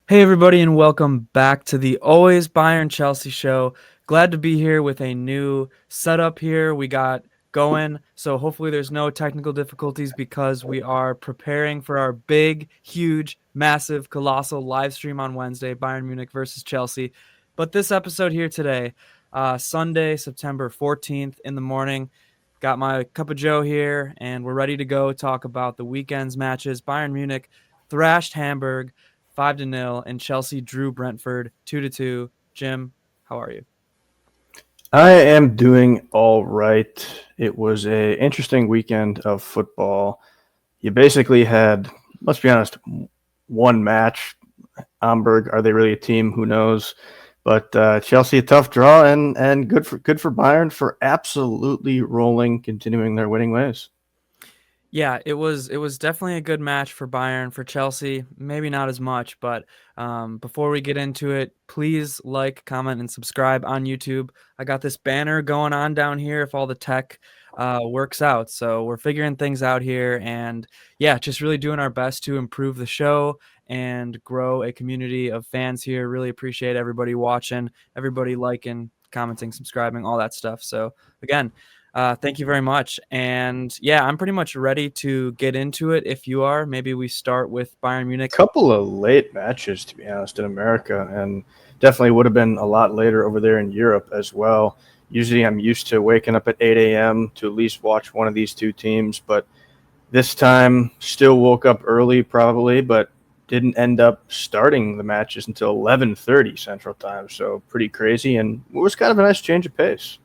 Hey, everybody, and welcome back to the Always Bayern Chelsea show. Glad to be here with a new setup here. We got going, so hopefully there's no technical difficulties because we are preparing for our big, huge, massive, colossal live stream on Wednesday, Bayern Munich versus Chelsea. But this episode here today, Sunday, September 14th in the morning, got my cup of joe here, and we're ready to go talk about the weekend's matches. Bayern Munich thrashed Hamburg 5-0, and Chelsea drew Brentford 2-2. Jim, how are you? I am doing all right. It was a interesting weekend of football. You basically had, let's be honest, one match. Hamburg, are they really a team? Who knows? But Chelsea, a tough draw, and good for Bayern for absolutely rolling, continuing their winning ways. Yeah, it was definitely a good match for Bayern. For Chelsea, maybe not as much, but before we get into it, please like, comment, and subscribe on YouTube. I got this banner going on down here if all the tech works out. So we're figuring things out here, and yeah, just really doing our best to improve the show and grow a community of fans here. Really appreciate everybody watching, everybody liking, commenting, subscribing, all that stuff. So again, thank you very much. And yeah, I'm pretty much ready to get into it. If you are, maybe we start with Bayern Munich. Couple of late matches, to be honest, in America, and definitely would have been a lot later over there in Europe as well. Usually I'm used to waking up at 8 a.m. to at least watch one of these two teams, but this time still woke up early probably, but didn't end up starting the matches until 11:30 Central Time, so pretty crazy, and it was kind of a nice change of pace.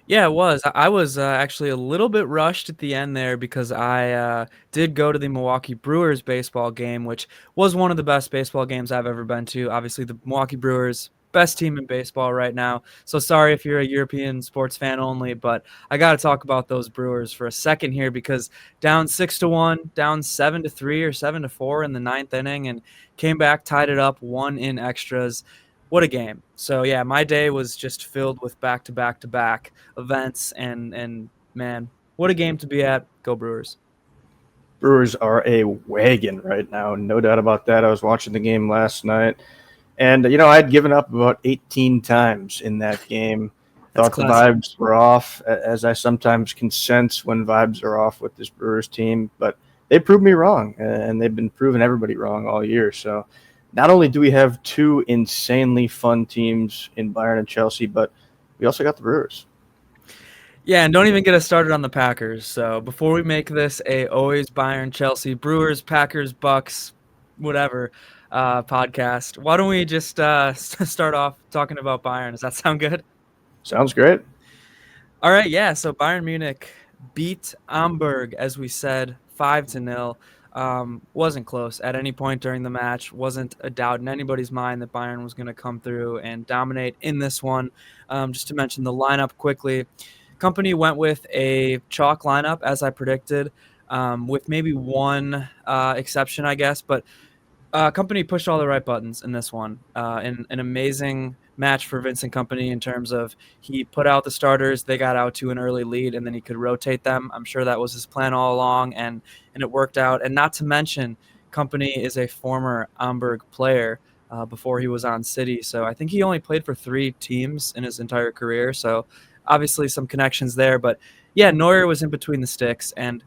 Yeah, it was. I was actually a little bit rushed at the end there because I did go to the Milwaukee Brewers baseball game, which was one of the best baseball games I've ever been to. Obviously, the Milwaukee Brewers, best team in baseball right now. So sorry if you're a European sports fan only, but I got to talk about those Brewers for a second here because down 6-1, down 7-3 or 7-4 in the ninth inning, and came back, tied it up, won in extras. What a game. So yeah, my day was just filled with back to back to back events and man, what a game to be at. Go Brewers. Brewers are a wagon right now, no doubt about that. I was watching the game last night, and I'd given up about 18 times in that game. That's Thought the classic. vibes were off, as I sometimes can sense when vibes are off with this Brewers team. But they proved me wrong, and they've been proving everybody wrong all year. So not only do we have two insanely fun teams in Bayern and Chelsea, but we also got the Brewers. Yeah, and don't even get us started on the Packers. So before we make this a always Bayern, Chelsea, Brewers, Packers, Bucks, whatever podcast, why don't we just start off talking about Bayern? Does that sound good? Sounds great. All right, yeah. So Bayern Munich beat Hamburg, as we said, 5-0. Wasn't close at any point during the match. Wasn't a doubt in anybody's mind that Bayern was going to come through and dominate in this one. Just to mention the lineup quickly, Company went with a chalk lineup as I predicted, with maybe one exception, I guess, but Company pushed all the right buttons in this one. An amazing match for Vincent Kompany in terms of he put out the starters, they got out to an early lead, and then he could rotate them. I'm sure that was his plan all along, and it worked out. And not to mention, Kompany is a former Hamburg player before he was on City, so I think he only played for 3 teams in his entire career. So obviously some connections there, but yeah, Neuer was in between the sticks, and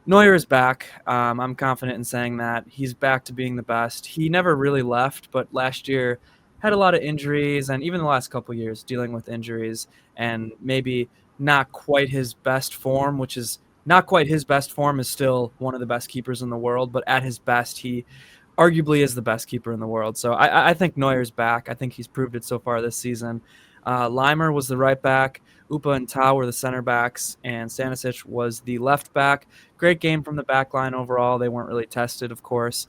Neuer is back. I'm confident in saying that. He's back to being the best. He never really left, but last year had a lot of injuries, and even the last couple of years dealing with injuries and maybe not quite his best form, which is not quite his best form, is still one of the best keepers in the world, but at his best, he arguably is the best keeper in the world. So I think Neuer's back. I think he's proved it so far this season. Laimer was the right back. Upa and Tau were the center backs, and Stanisic was the left back. Great game from the back line overall. They weren't really tested, of course.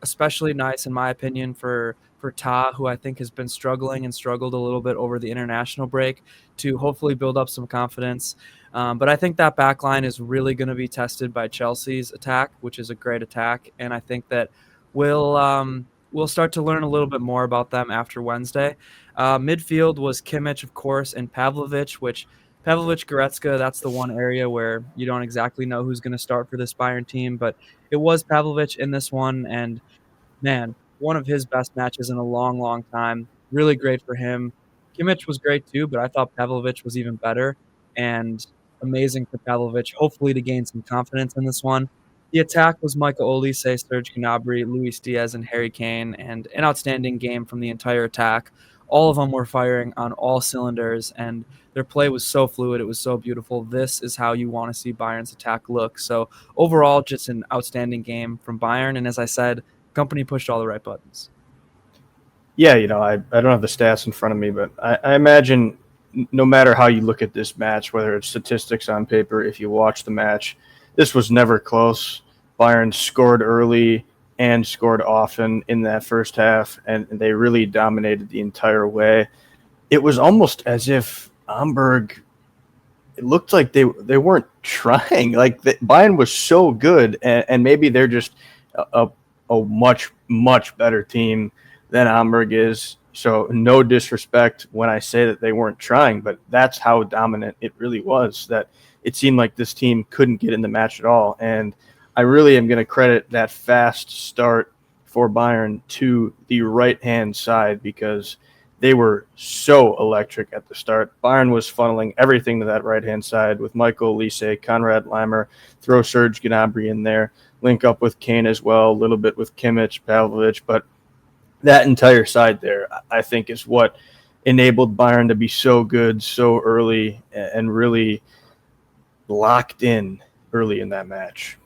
Especially nice, in my opinion, for Ta, who I think has been struggling and struggled a little bit over the international break, to hopefully build up some confidence. But I think that back line is really going to be tested by Chelsea's attack, which is a great attack, and I think that we'll start to learn a little bit more about them after Wednesday. Midfield was Kimmich, of course, and Pavlovic, which Pavlovic, Goretzka, that's the one area where you don't exactly know who's going to start for this Bayern team, but it was Pavlovic in this one, and man, one of his best matches in a long, long time. Really great for him. Kimmich was great too, but I thought Pavlovic was even better, and amazing for Pavlovic, hopefully to gain some confidence in this one. The attack was Michael Olise, Serge Gnabry, Luis Diaz, and Harry Kane, and an outstanding game from the entire attack. All of them were firing on all cylinders, and their play was so fluid. It was so beautiful. This is how you want to see Bayern's attack look. So overall, just an outstanding game from Bayern. And as I said, Kompany pushed all the right buttons. Yeah, I don't have the stats in front of me, but I imagine no matter how you look at this match, whether it's statistics on paper, if you watch the match, this was never close. Bayern scored early and scored often in that first half, and they really dominated the entire way. It was almost as if Hamburg, it looked like they weren't trying. Like Bayern was so good, and maybe they're just a much, much better team than Hamburg is. So no disrespect when I say that they weren't trying, but that's how dominant it really was, that it seemed like this team couldn't get in the match at all. And I really am going to credit that fast start for Bayern to the right-hand side, because they were so electric at the start. Bayern was funneling everything to that right-hand side with Michael Olise, Konrad Laimer, throw Serge Gnabry in there, link up with Kane as well, a little bit with Kimmich, Pavlovic, but that entire side there, I think, is what enabled Bayern to be so good so early and really locked in early in that match.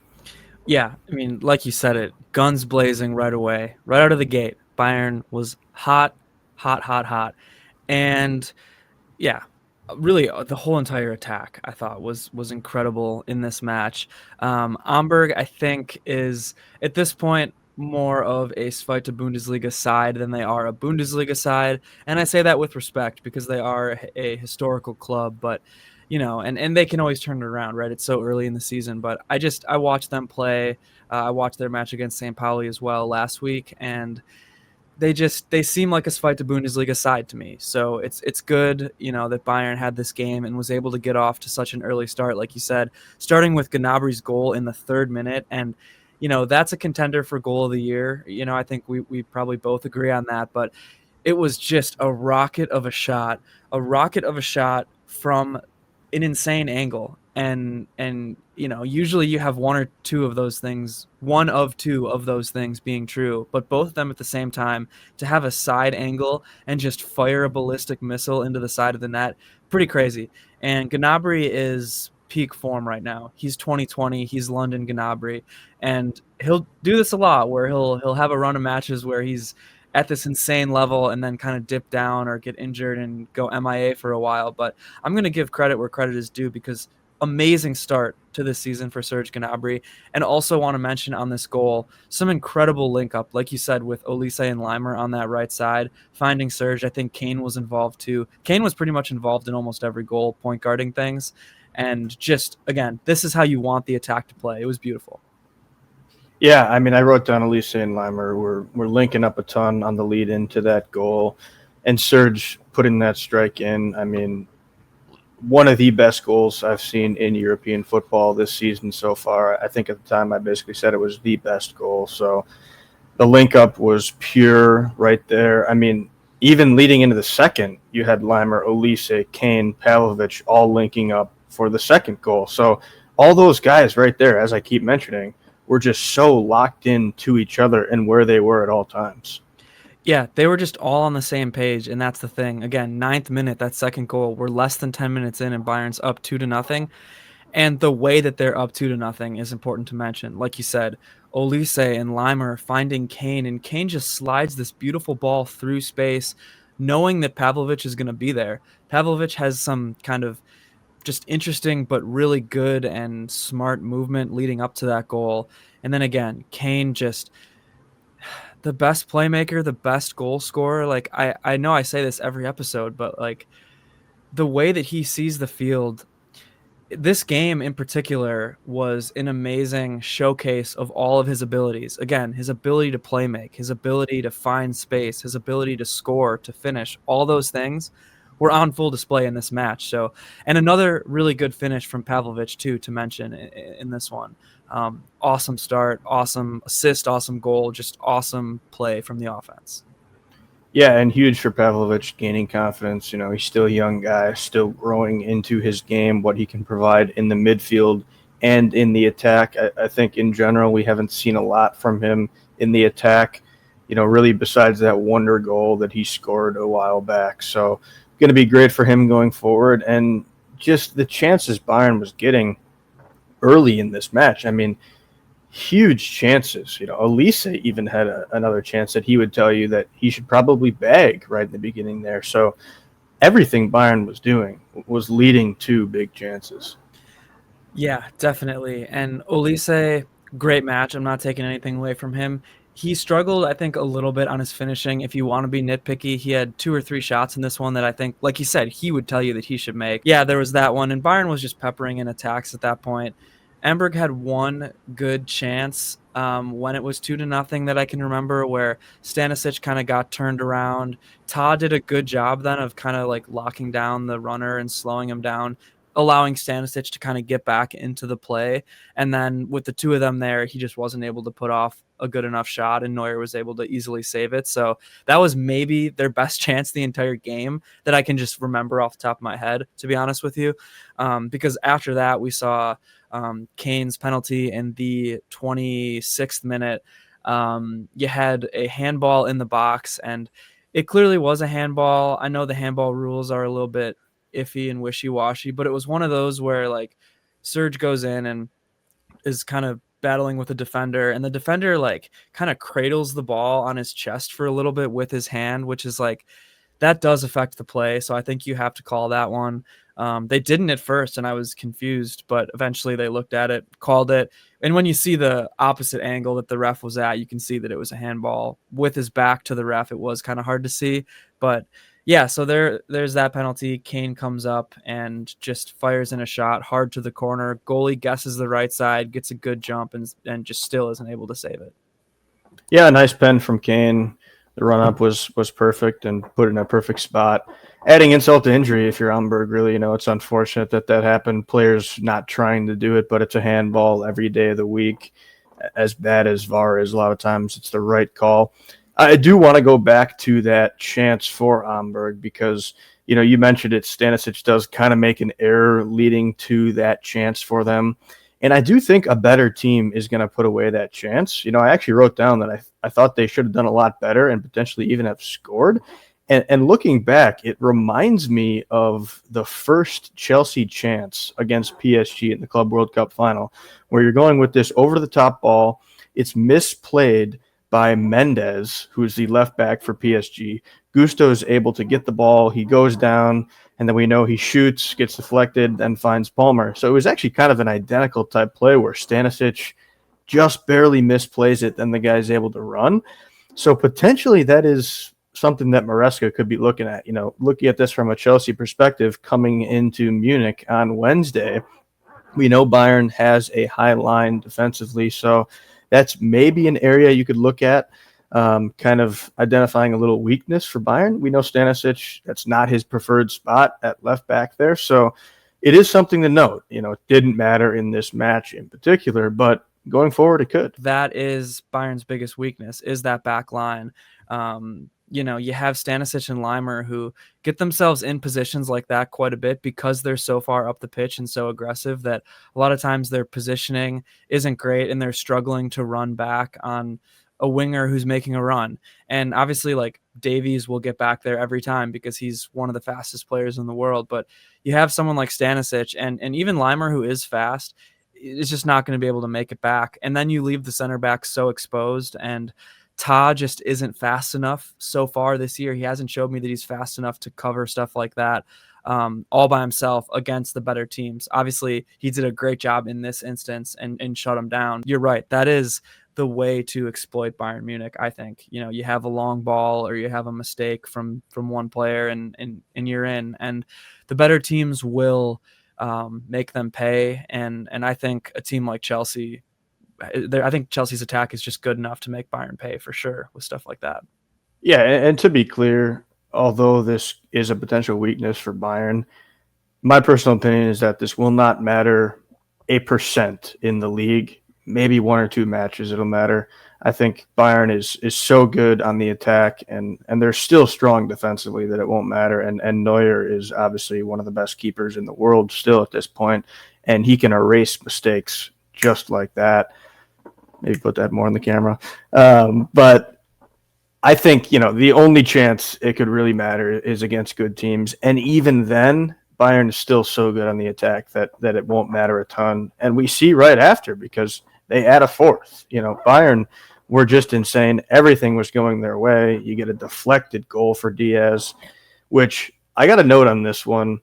Yeah, I mean, like you said it, guns blazing right away, right out of the gate. Bayern was hot, hot, hot, hot. And yeah, really the whole entire attack I thought was incredible in this match. Hamburg, I think, is at this point more of a Zweite Bundesliga side than they are a Bundesliga side, and I say that with respect because they are a historical club, but and they can always turn it around, right? It's so early in the season, but I watched them play. I watched their match against St. Pauli as well last week, and they seem like a Zweite Bundesliga side to me. So it's good, that Bayern had this game and was able to get off to such an early start, like you said, starting with Gnabry's goal in the 3rd minute, and that's a contender for goal of the year. I think we probably both agree on that, but it was just a rocket of a shot from an insane angle. And usually you have one of two of those things being true, but both of them at the same time, to have a side angle and just fire a ballistic missile into the side of the net, pretty crazy. And Gnabry is peak form right now. He's 2020, he's London Gnabry, and he'll do this a lot, where he'll have a run of matches where he's at this insane level and then kind of dip down or get injured and go MIA for a while. But I'm going to give credit where credit is due, because amazing start to this season for Serge Gnabry. And also want to mention on this goal, some incredible link up, like you said, with Olise and Laimer on that right side, finding Serge. I think Kane was involved too. Kane was pretty much involved in almost every goal, point guarding things. And just, again, this is how you want the attack to play. It was beautiful. Yeah, I mean, I wrote down Elise and Laimer. We're linking up a ton on the lead into that goal, and Serge putting that strike in. I mean, one of the best goals I've seen in European football this season so far. I think at the time I basically said it was the best goal. So the link up was pure right there. I mean, even leading into the second, you had Laimer, Olise, Kane, Pavlovic all linking up for the second goal. So all those guys right there, as I keep mentioning, were just so locked in to each other and where they were at all times. Yeah, they were just all on the same page, and that's the thing. Again, 9th minute, that second goal. We're less than 10 minutes in, and Bayern's up 2-0. And the way that they're up 2-0 is important to mention. Like you said, Olise and Laimer finding Kane, and Kane just slides this beautiful ball through space, knowing that Pavlovic is going to be there. Pavlovic has some kind of just interesting but really good and smart movement leading up to that goal. And then again, Kane just the best playmaker, the best goal scorer. Like I know I say this every episode, but like the way that he sees the field, this game in particular was an amazing showcase of all of his abilities. Again, his ability to play make, his ability to find space, his ability to score, to finish, all those things were on full display in this match. So, and another really good finish from Pavlovic too, to mention in this one. Awesome start, awesome assist, awesome goal, just awesome play from the offense. Yeah, and huge for Pavlovic, gaining confidence. He's still a young guy, still growing into his game, what he can provide in the midfield and in the attack. I think in general we haven't seen a lot from him in the attack, really besides that wonder goal that he scored a while back. So going to be great for him going forward. And just the chances Bayern was getting early in this match. I mean, huge chances. Olise even had another chance that he would tell you that he should probably bag right in the beginning there. So everything Bayern was doing was leading to big chances. Yeah, definitely. And Olise, great match. I'm not taking anything away from him. He struggled, I think, a little bit on his finishing. If you want to be nitpicky, he had 2 or 3 shots in this one that I think, like he said, he would tell you that he should make. Yeah, there was that one, and Bayern was just peppering in attacks at that point. Hamburg had one good chance when it was 2-0 that I can remember, where Stanisic kind of got turned around. Todd did a good job then of kind of like locking down the runner and slowing him down, allowing Stanisic to kind of get back into the play. And then with the two of them there, he just wasn't able to put off a good enough shot, and Neuer was able to easily save it. So that was maybe their best chance the entire game that I can just remember off the top of my head, to be honest with you. Because after that, we saw Kane's penalty in the 26th minute. You had a handball in the box, and it clearly was a handball. I know the handball rules are a little bit iffy and wishy-washy, but it was one of those where like Serge goes in and is kind of battling with a defender, and the defender like kind of cradles the ball on his chest for a little bit with his hand, which is like, that does affect the play. So I think you have to call that one. They didn't at first, and I was confused, but eventually they looked at it, called it. And when you see the opposite angle that the ref was at, you can see that it was a handball. With his back to the ref, it was kind of hard to see. But yeah, so there's that penalty. Kane comes up and just fires in a shot hard to the corner. Goalie guesses the right side, gets a good jump, and just still isn't able to save it. Yeah, nice pen from Kane. The run-up was perfect and put in a perfect spot. Adding insult to injury, if you're Hamburg, really, it's unfortunate that happened. Players not trying to do it, but it's a handball every day of the week. As bad as VAR is, a lot of times it's the right call. I do want to go back to that chance for Hamburg because, you mentioned it, Stanisic does kind of make an error leading to that chance for them. And I do think a better team is going to put away that chance. I actually wrote down that I thought they should have done a lot better and potentially even have scored. And looking back, it reminds me of the first Chelsea chance against PSG in the Club World Cup final, where you're going with this over-the-top ball. It's misplayed by Mendes, who's the left back for PSG. Gusto is able to get the ball. He goes down, and then we know he shoots, gets deflected, then finds Palmer. So it was actually kind of an identical type play where Stanisic just barely misplays it, then the guy's able to run. So potentially that is something that Maresca could be looking at. Looking at this from a Chelsea perspective, coming into Munich on Wednesday, we know Bayern has a high line defensively, so that's maybe an area you could look at, kind of identifying a little weakness for Bayern. We know Stanisic, that's not his preferred spot at left back there. So it is something to note. It didn't matter in this match in particular, but going forward, it could. That is Bayern's biggest weakness, is that back line. You have Stanisic and Laimer who get themselves in positions like that quite a bit because they're so far up the pitch and so aggressive that a lot of times their positioning isn't great and they're struggling to run back on a winger who's making a run. And obviously, like, Davies will get back there every time because he's one of the fastest players in the world. But you have someone like Stanisic and even Laimer, who is fast, is just not going to be able to make it back. And then you leave the center back so exposed, and Ta just isn't fast enough so far this year. He hasn't showed me that he's fast enough to cover stuff like that all by himself against the better teams. Obviously, he did a great job in this instance and shut him down. You're right. That is the way to exploit Bayern Munich, I think. You have a long ball or you have a mistake from one player and you're in. And the better teams will make them pay. And I think a team like Chelsea, I think Chelsea's attack is just good enough to make Bayern pay for sure with stuff like that. Yeah, and to be clear, although this is a potential weakness for Bayern, my personal opinion is that this will not matter 1% in the league maybe one or two matches it'll matter. I think Bayern is so good on the attack, and they're still strong defensively that it won't matter. And Neuer is obviously one of the best keepers in the world still at this point, and he can erase mistakes just like that. Maybe put that more on the camera. But I think, the only chance it could really matter is against good teams. And even then, Bayern is still so good on the attack that it won't matter a ton. And we see right after, because they add a fourth. Bayern were just insane. Everything was going their way. You get a deflected goal for Diaz, which I got a note on this one.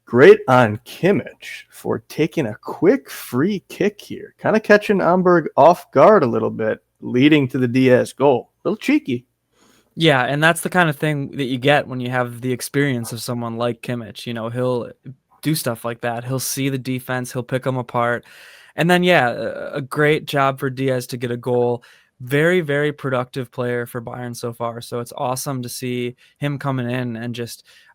Great on Kimmich for taking a quick free kick here, kind of catching Hamburg off guard a little bit, leading to the Diaz goal. A little cheeky. Yeah, and that's the kind of thing that you get when you have the experience of someone like Kimmich. He'll do stuff like that. He'll see the defense, he'll pick them apart. And then, yeah, a great job for Diaz to get a goal. Very, very productive player for Bayern so far. So it's awesome to see him coming in and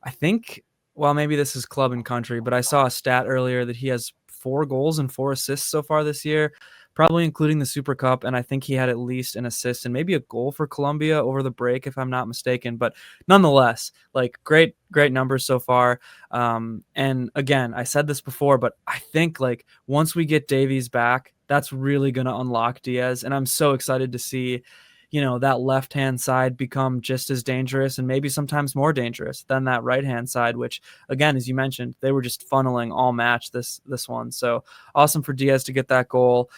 I think, well, maybe this is club and country, but I saw a stat earlier that he has 4 goals and 4 assists so far this year, probably including the Super Cup. And I think he had at least an assist and maybe a goal for Colombia over the break, if I'm not mistaken. But nonetheless, great numbers so far. And again, I said this before, but I think once we get Davies back, that's really going to unlock Diaz. And I'm so excited to see that left-hand side become just as dangerous and maybe sometimes more dangerous than that right-hand side, which, again, as you mentioned, they were just funneling all match this one. So awesome for Diaz to get that goal.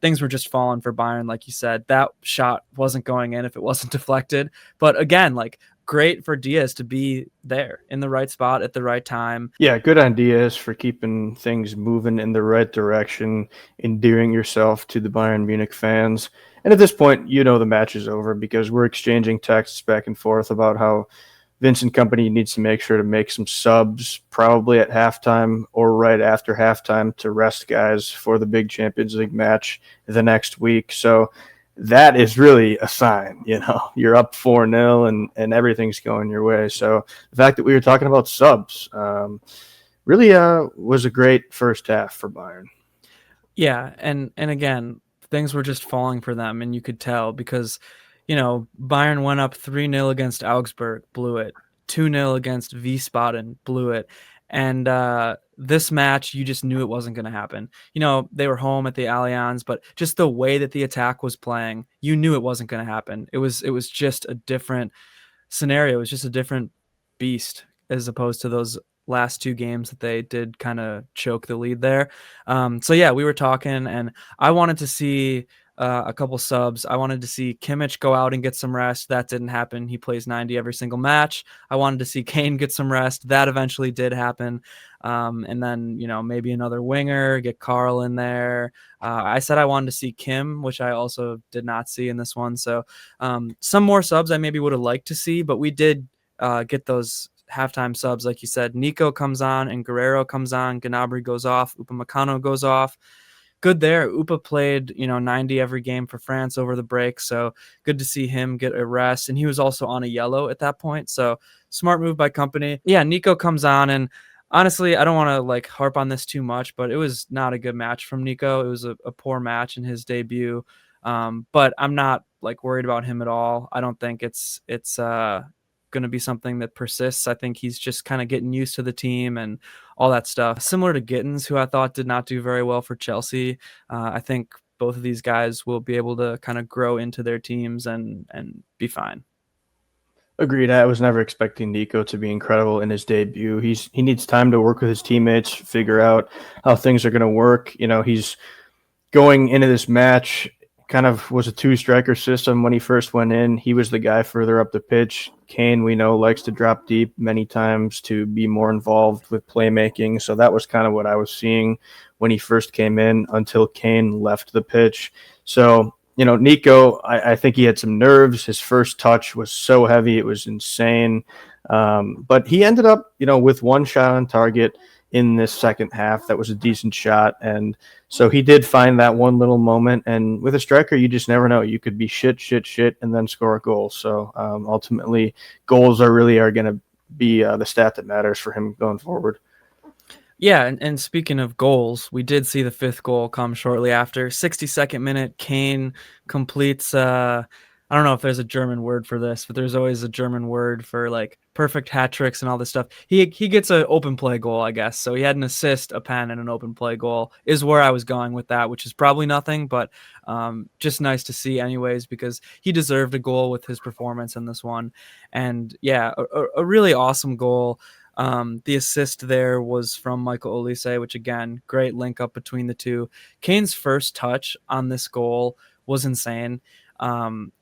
Things were just falling for Bayern, like you said. That shot wasn't going in if it wasn't deflected. But again, great for Diaz to be there in the right spot at the right time. Yeah, good on Diaz for keeping things moving in the right direction, endearing yourself to the Bayern Munich fans. And at this point, the match is over because we're exchanging texts back and forth about how Vincent Kompany needs to make sure to make some subs probably at halftime or right after halftime to rest guys for the big Champions League match the next week. So that is really a sign, you're up 4-0 and everything's going your way. So the fact that we were talking about subs really was a great first half for Bayern. Yeah, and again, things were just falling for them, and you could tell because, Bayern went up 3-0 against Augsburg, blew it. 2-0 against Wiesbaden, blew it. And this match, you just knew it wasn't going to happen. They were home at the Allianz, but just the way that the attack was playing, you knew it wasn't going to happen. It was just a different scenario. It was just a different beast as opposed to those last 2 games that they did kind of choke the lead there. So yeah, we were talking, and I wanted to see a couple subs. I wanted to see Kimmich go out and get some rest. That didn't happen. He plays 90 every single match. I wanted to see Kane get some rest. That eventually did happen. And then, maybe another winger, get Carl in there. I said I wanted to see Kim, which I also did not see in this one. So some more subs I maybe would have liked to see, but we did get those halftime subs, like you said. Nico comes on and Guerrero comes on. Gnabry goes off. Upamecano goes off. Good there. Upa played, 90 every game for France over the break, so good to see him get a rest. And he was also on a yellow at that point, so smart move by Kompany. Yeah, Nico comes on, and honestly, I don't want to harp on this too much, but it was not a good match from Nico. It was a poor match in his debut, but I'm not worried about him at all. I don't think it's going to be something that persists. I think he's just kind of getting used to the team and all that stuff. Similar to Gittins, who I thought did not do very well for Chelsea. I think both of these guys will be able to kind of grow into their teams and be fine. Agreed. I was never expecting Nico to be incredible in his debut. He needs time to work with his teammates, figure out how things are going to work. He's going into this match, kind of was a 2-striker system when he first went in. He was the guy further up the pitch. Kane, we know, likes to drop deep many times to be more involved with playmaking. So that was kind of what I was seeing when he first came in until Kane left the pitch. So, Nico, I think he had some nerves. His first touch was so heavy. It was insane. But he ended up, with 1 shot on target in this second half. That was a decent shot. And so he did find that one little moment. And with a striker, you just never know. You could be shit, and then score a goal. So ultimately, goals are going to be the stat that matters for him going forward. Yeah, and speaking of goals, we did see the 5th goal come shortly after. 62nd minute, Kane completes, I don't know if there's a German word for this, but there's always a German word for, like, perfect hat tricks and all this stuff. He gets an open play goal, I guess. So he had an assist, a pen, and an open play goal is where I was going with that, which is probably nothing, but, just nice to see anyways because he deserved a goal with his performance in this one. And, yeah, a really awesome goal. The assist there was from Michael Olise, which again, great link up between the two. Kane's first touch on this goal was insane.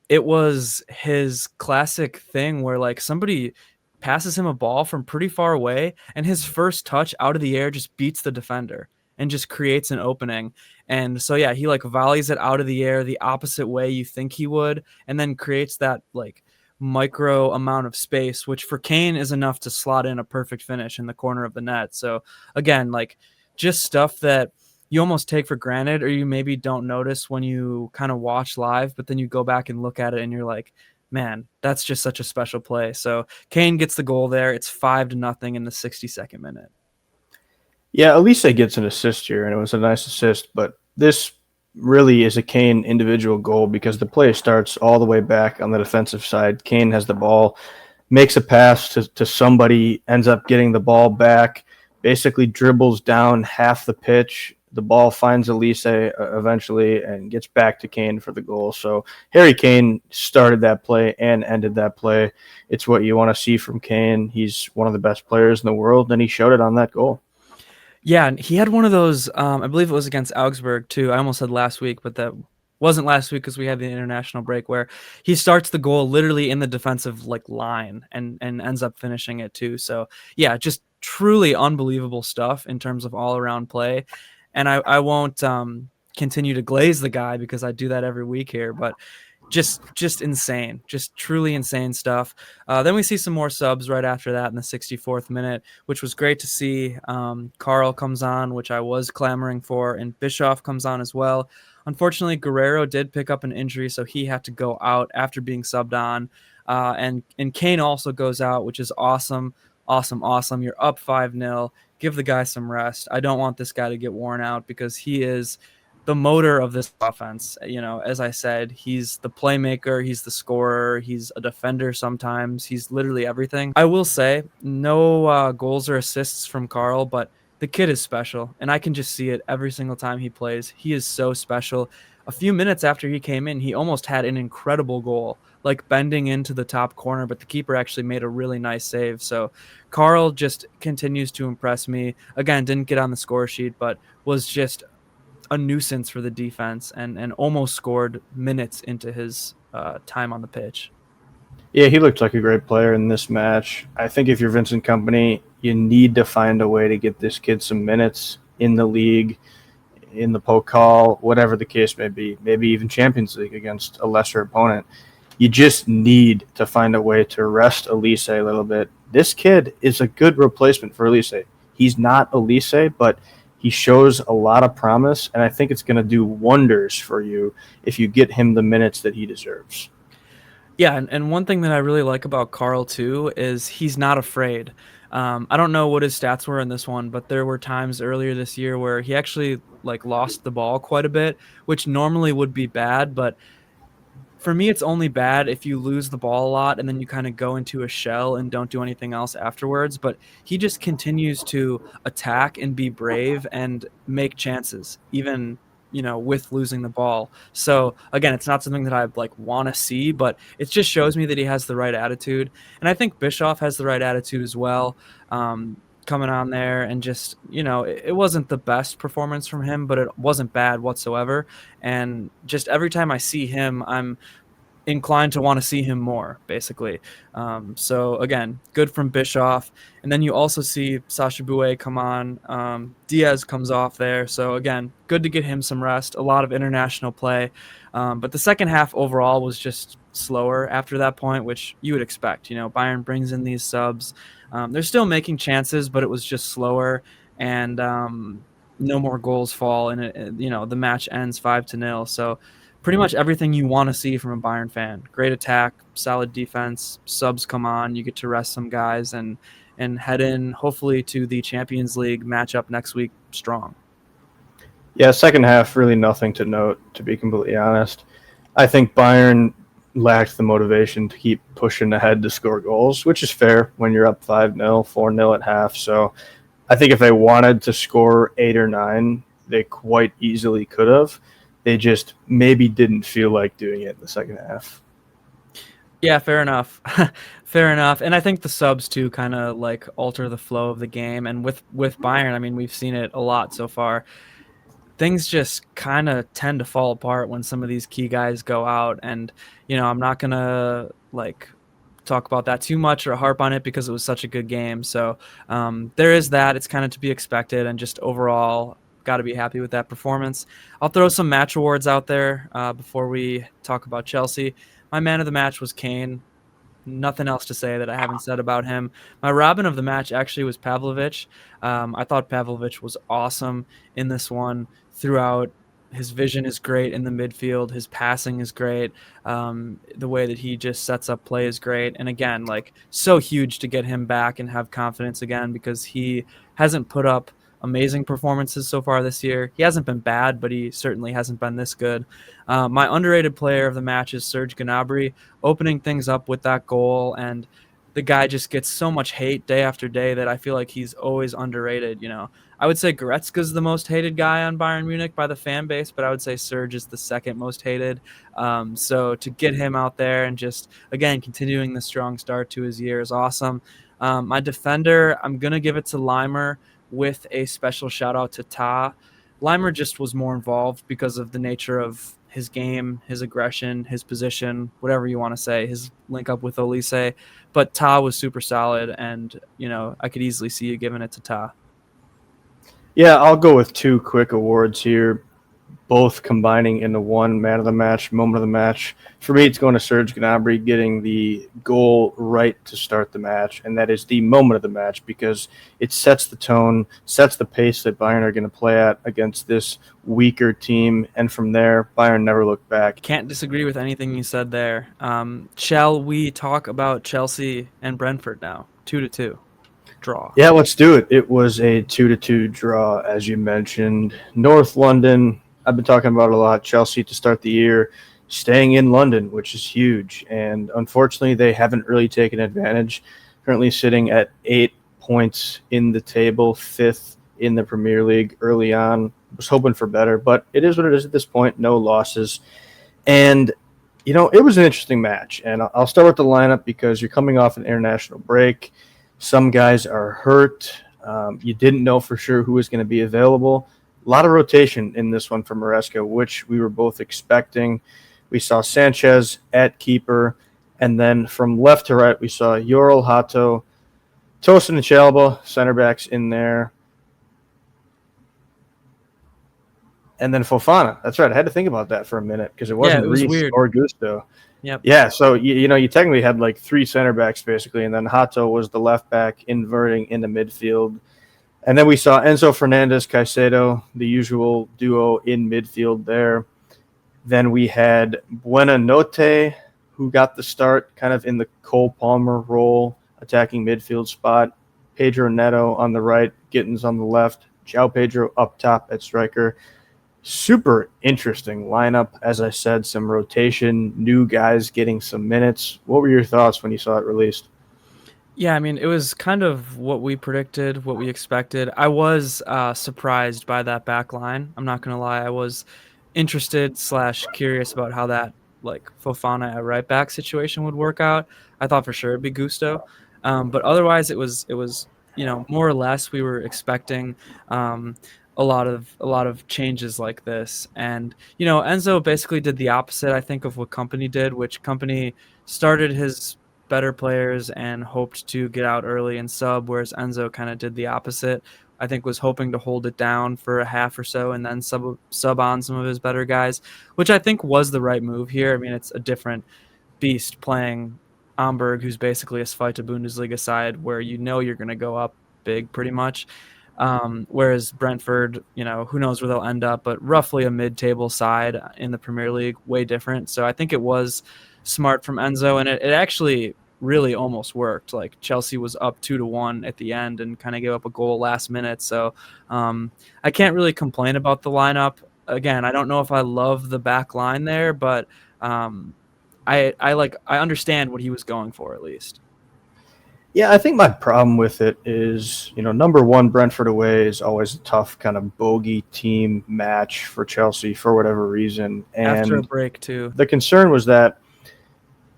It was his classic thing where like somebody passes him a ball from pretty far away, and his first touch out of the air just beats the defender and just creates an opening. And so yeah, he like volleys it out of the air the opposite way you think he would, and then creates that like micro amount of space, which for Kane is enough to slot in a perfect finish in the corner of the net. So again, like just stuff that you almost take for granted or you maybe don't notice when you kind of watch live, but then you go back and look at it and you're like, man, that's just such a special play. So Kane gets the goal there. It's 5-0 in the 62nd minute. Yeah, Elise gets an assist here, and it was a nice assist, but this really is a Kane individual goal because the play starts all the way back on the defensive side. Kane has the ball, makes a pass to somebody, ends up getting the ball back, basically dribbles down half the pitch. The ball finds Elise eventually and gets back to Kane for the goal. So Harry Kane started that play and ended that play. It's what you want to see from Kane. He's one of the best players in the world, and he showed it on that goal. Yeah, and he had one of those, I believe it was against Augsburg too. I almost said last week, but that wasn't last week because we had the international break where he starts the goal literally in the defensive like line and ends up finishing it too. So yeah, just truly unbelievable stuff in terms of all around play. And I won't continue to glaze the guy because I do that every week here, but just insane, just truly insane stuff. Then we see some more subs right after that in the 64th minute, which was great to see. Carl comes on, which I was clamoring for, and Bischoff comes on as well. Unfortunately, Guerrero did pick up an injury, so he had to go out after being subbed on. And Kane also goes out, which is awesome, awesome, awesome. You're up 5-0. Give the guy some rest. I don't want this guy to get worn out because he is the motor of this offense. You know, as I said, he's the playmaker, he's the scorer, he's a defender sometimes, he's literally everything. I will say, no goals or assists from Carl, but the kid is special, and I can just see it every single time he plays. He is so special. A few minutes after he came in, he almost had an incredible goal, like bending into the top corner, but the keeper actually made a really nice save. So Carl just continues to impress me. Again, didn't get on the score sheet, but was just a nuisance for the defense and almost scored minutes into his time on the pitch. Yeah, he looked like a great player in this match. I think if you're Vincent Kompany, you need to find a way to get this kid some minutes in the league, in the Pokal, whatever the case may be, maybe even Champions League against a lesser opponent. You just need to find a way to rest Elise a little bit. This kid is a good replacement for Elise. He's not Elise, but he shows a lot of promise, and I think it's going to do wonders for you if you get him the minutes that he deserves. Yeah, and one thing that I really like about Carl too is he's not afraid. I don't know what his stats were in this one, but there were times earlier this year where he actually like lost the ball quite a bit, which normally would be bad, but for me, it's only bad if you lose the ball a lot and then you kind of go into a shell and don't do anything else afterwards. But he just continues to attack and be brave and make chances, even with losing the ball. So again, it's not something that I like want to see, but it just shows me that he has the right attitude, and I think Bischoff has the right attitude as well. Coming on there and just it wasn't the best performance from him, but it wasn't bad whatsoever. And just every time I see him, I'm inclined to want to see him more, basically. So again, good from Bischoff, and then you also see Sacha Bouet come on. Diaz comes off there, so again, good to get him some rest. A lot of international play, but the second half overall was just slower after that point, which you would expect. Bayern brings in these subs. They're still making chances, but it was just slower, and no more goals fall, and the match ends 5-0. So pretty much everything you want to see from a Bayern fan. Great attack, solid defense, subs come on, you get to rest some guys, and and head in hopefully to the Champions League matchup next week strong. Yeah, second half, really nothing to note, to be completely honest. I think Bayern lacked the motivation to keep pushing ahead to score goals, which is fair when you're up 5-0, 4-0 at half. So I think if they wanted to score 8 or 9, they quite easily could have. They just maybe didn't feel like doing it in the second half. Yeah, fair enough. Fair enough. And I think the subs too kind of like alter the flow of the game. And with Bayern, I mean, we've seen it a lot so far. Things just kind of tend to fall apart when some of these key guys go out. And, I'm not going to like talk about that too much or harp on it because it was such a good game. So there is that. It's kind of to be expected. And just overall, got to be happy with that performance. I'll throw some match awards out there before we talk about Chelsea. My man of the match was Kane. Nothing else to say that I haven't said about him. My Robin of the match actually was Pavlovic. I thought Pavlovic was awesome in this one throughout. His vision is great in the midfield. His passing is great. The way that he just sets up play is great. And again, like so huge to get him back and have confidence again because he hasn't put up amazing performances so far this year. He hasn't been bad, but he certainly hasn't been this good. My underrated player of the match is Serge Gnabry, opening things up with that goal, and the guy just gets so much hate day after day that I feel like he's always underrated. I would say Goretzka's the most hated guy on Bayern Munich by the fan base, but I would say Serge is the second most hated. So to get him out there and just, again, continuing the strong start to his year is awesome. My defender, I'm going to give it to Laimer with a special shout out to Ta. Laimer just was more involved because of the nature of his game, his aggression, his position, whatever you want to say, his link up with Olise. But Ta was super solid, and, I could easily see you giving it to Ta. Yeah, I'll go with 2 quick awards here, both combining into one man of the match, moment of the match. For me, it's going to Serge Gnabry getting the goal right to start the match, and that is the moment of the match because it sets the tone, sets the pace that Bayern are going to play at against this weaker team, and from there, Bayern never looked back. Can't disagree with anything you said there. Shall we talk about Chelsea and Brentford now? 2-2 draw. Yeah, let's do it. It was a 2-2 draw, as you mentioned. North London, I've been talking about it a lot. Chelsea to start the year, staying in London, which is huge. And unfortunately, they haven't really taken advantage. Currently sitting at 8 points in the table, 5th in the Premier League early on. Was hoping for better, but it is what it is at this point. No losses. And, it was an interesting match. And I'll start with the lineup because you're coming off an international break. Some guys are hurt. You didn't know for sure who was going to be available. A lot of rotation in this one for Maresca, which we were both expecting. We saw Sanchez at keeper, and then from left to right, we saw Yoral, Hato, Tosin and Chalba, center backs in there, and then Fofana. That's right. I had to think about that for a minute because it wasn't Reece weird. or Gusto. Yep. Yeah, so you technically had like 3 center backs basically, and then Hato was the left back inverting into midfield. And then we saw Enzo Fernandez, Caicedo, the usual duo in midfield there. Then we had Buenanote, who got the start kind of in the Cole Palmer role, attacking midfield spot. Pedro Neto on the right, Gittins on the left, João Pedro up top at striker. Super interesting lineup. As I said, some rotation, new guys getting some minutes. What were your thoughts when you saw it released? Yeah, I mean, it was kind of what we predicted, what we expected. I was surprised by that back line. I'm not going to lie. I was interested / curious about how that like Fofana at right back situation would work out. I thought for sure it'd be Gusto. But otherwise it was more or less we were expecting a lot of changes like this. And Enzo basically did the opposite, I think, of what Kompany did, which Kompany started his better players and hoped to get out early and sub, whereas Enzo kind of did the opposite. I think was hoping to hold it down for a half or so and then sub on some of his better guys, which I think was the right move here. I mean, it's a different beast playing Hamburg, who's basically a Zweite Bundesliga side where you're going to go up big pretty much. Whereas Brentford, who knows where they'll end up, but roughly a mid-table side in the Premier League, way different. So I think it was smart from Enzo, and it actually really almost worked. Like Chelsea was up 2-1 at the end and kind of gave up a goal last minute. So I can't really complain about the lineup. Again, I don't know if I love the back line there, but I understand what he was going for at least. Yeah, I think my problem with it is, number one, Brentford away is always a tough kind of bogey team match for Chelsea for whatever reason. After a And break too. the concern was that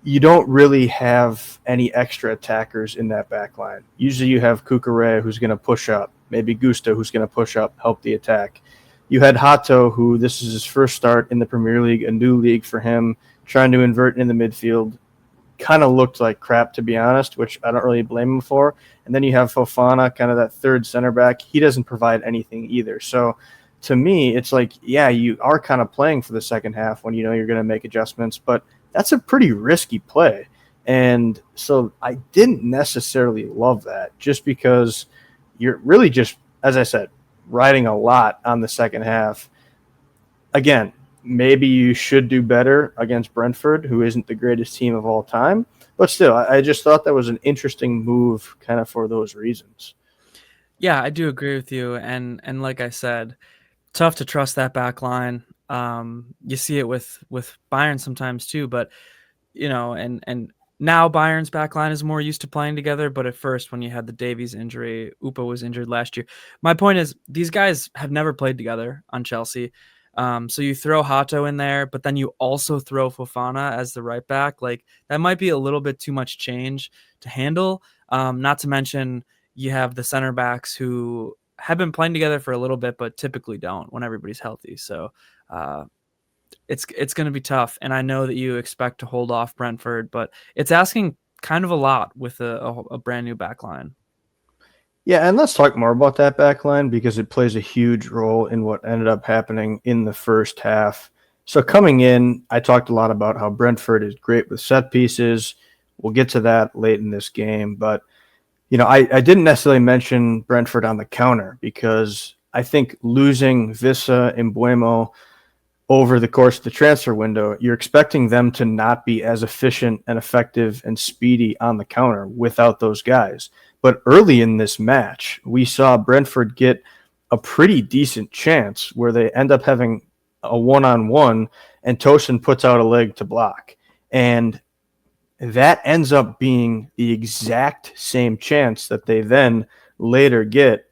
you don't really have any extra attackers in that back line. Usually you have Kukure who's going to push up, maybe Gusto who's going to push up, help the attack. You had Hato, who this is his first start in the Premier League, a new league for him, trying to invert in the midfield. Kind of looked like crap, to be honest, which I don't really blame him for. And then you have Fofana, kind of that third center back. He doesn't provide anything either. So to me, it's like, yeah, you are kind of playing for the second half when you know you're going to make adjustments, but that's a pretty risky play. And so I didn't necessarily love that, just because you're really just, as I said, riding a lot on the second half. Again, maybe you should do better against Brentford, who isn't the greatest team of all time. But still, I just thought that was an interesting move kind of for those reasons. Yeah, I do agree with you. And like I said, tough to trust that back line. You see it with Bayern sometimes too, but and now Bayern's back line is more used to playing together. But at first, when you had the Davies injury, Upa was injured last year. My point is, these guys have never played together on Chelsea. So you throw Hato in there, but then you also throw Fofana as the right back. Like that might be a little bit too much change to handle. Not to mention you have the center backs who have been playing together for a little bit, but typically don't when everybody's healthy. So it's going to be tough. And I know that you expect to hold off Brentford, but it's asking kind of a lot with a brand new back line. Yeah, and let's talk more about that back line because it plays a huge role in what ended up happening in the first half. So coming in, I talked a lot about how Brentford is great with set pieces. We'll get to that late in this game. But, I didn't necessarily mention Brentford on the counter because I think losing Vissa and Buemo over the course of the transfer window, you're expecting them to not be as efficient and effective and speedy on the counter without those guys. But early in this match, we saw Brentford get a pretty decent chance where they end up having a one-on-one and Tosin puts out a leg to block. And that ends up being the exact same chance that they then later get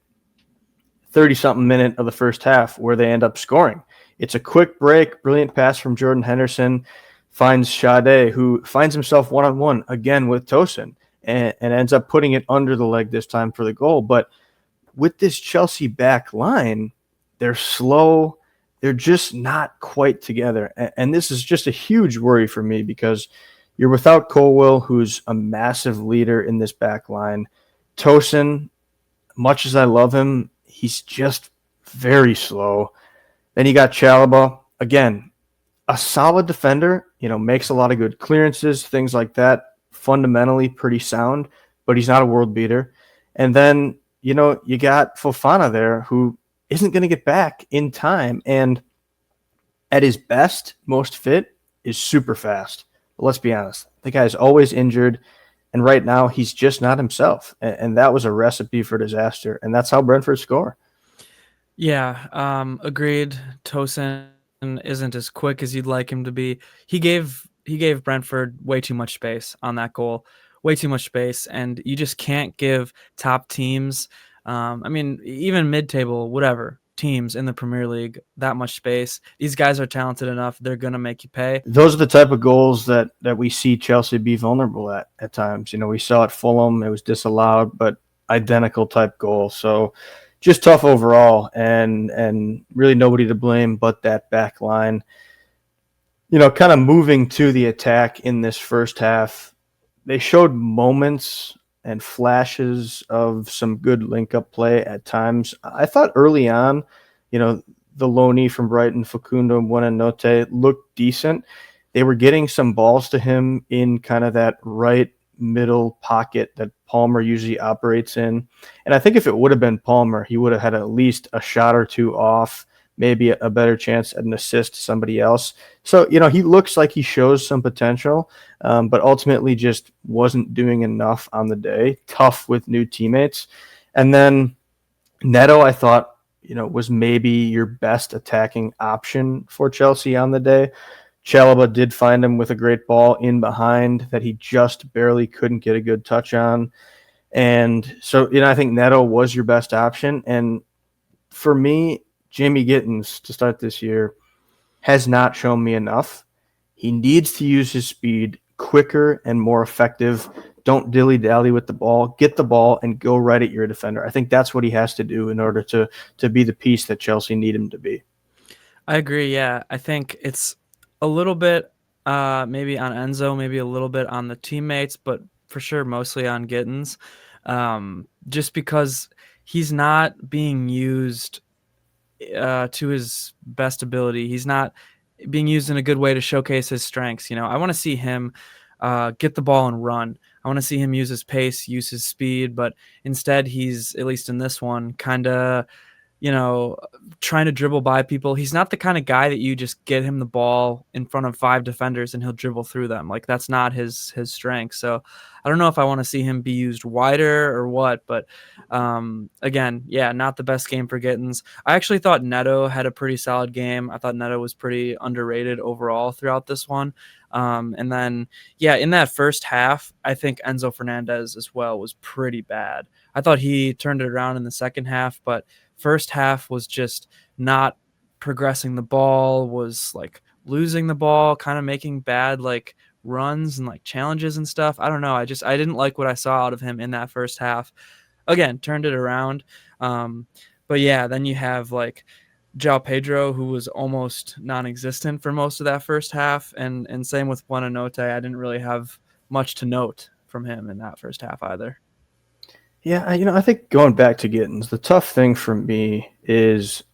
30-something minute of the first half where they end up scoring. It's a quick break, brilliant pass from Jordan Henderson, finds Sade, who finds himself one-on-one again with Tosin and ends up putting it under the leg this time for the goal. But with this Chelsea back line, they're slow. They're just not quite together. And this is just a huge worry for me because you're without Colwill, who's a massive leader in this back line. Tosin, much as I love him, he's just very slow. Then you got Chalobah, again, a solid defender, makes a lot of good clearances, things like that, fundamentally pretty sound, but he's not a world beater. And then, you got Fofana there who isn't going to get back in time. And at his best, most fit, is super fast. But let's be honest, the guy's always injured. And right now, he's just not himself. And that was a recipe for disaster. And that's how Brentford score. Yeah, agreed. Tosin isn't as quick as you'd like him to be. He gave Brentford way too much space on that goal, way too much space, and you just can't give top teams, even mid-table, whatever, teams in the Premier League that much space. These guys are talented enough; they're gonna make you pay. Those are the type of goals that we see Chelsea be vulnerable at times. We saw at Fulham; it was disallowed, but identical type goal. So just tough overall, and really nobody to blame but that back line. Kind of moving to the attack in this first half, they showed moments and flashes of some good link-up play at times. I thought early on, the loanee from Brighton, Facundo Buonanotte, looked decent. They were getting some balls to him in kind of that right middle pocket that Palmer usually operates in. And I think if it would have been Palmer, he would have had at least a shot or two off, maybe a better chance at an assist to somebody else. So, he looks like he shows some potential, but ultimately just wasn't doing enough on the day. Tough with new teammates. And then Neto, I thought, was maybe your best attacking option for Chelsea on the day. Chalobah did find him with a great ball in behind that he just barely couldn't get a good touch on. And so, I think Neto was your best option. And for me, Jamie Gittins to start this year has not shown me enough. He needs to use his speed quicker and more effective. Don't dilly-dally with the ball. Get the ball and go right at your defender. I think that's what he has to do in order to be the piece that Chelsea need him to be. I agree, yeah. I think it's a little bit maybe on Enzo, maybe a little bit on the teammates, but for sure mostly on Gittins. Just because he's not being used to his best ability. He's not being used in a good way to showcase his strengths. I want to see him get the ball and run. I want to see him use his pace, use his speed, but instead he's, at least in this one, kind of, trying to dribble by people. He's not the kind of guy that you just get him the ball in front of 5 defenders and he'll dribble through them. Like, that's not his strength. So I don't know if I want to see him be used wider or what, but again, yeah, not the best game for Gittins. I actually thought Neto had a pretty solid game. I thought Neto was pretty underrated overall throughout this one. And then, yeah, in that first half, I think Enzo Fernandez as well was pretty bad. I thought he turned it around in the second half, but first half was just not progressing the ball, was like losing the ball, kind of making bad like runs and like challenges and stuff. I don't know. I didn't like what I saw out of him in that first half. Again, turned it around. But yeah, then you have like João Pedro, who was almost non-existent for most of that first half, and same with Buonanotte. I didn't really have much to note from him in that first half either. Yeah, I think going back to Gittins, the tough thing for me is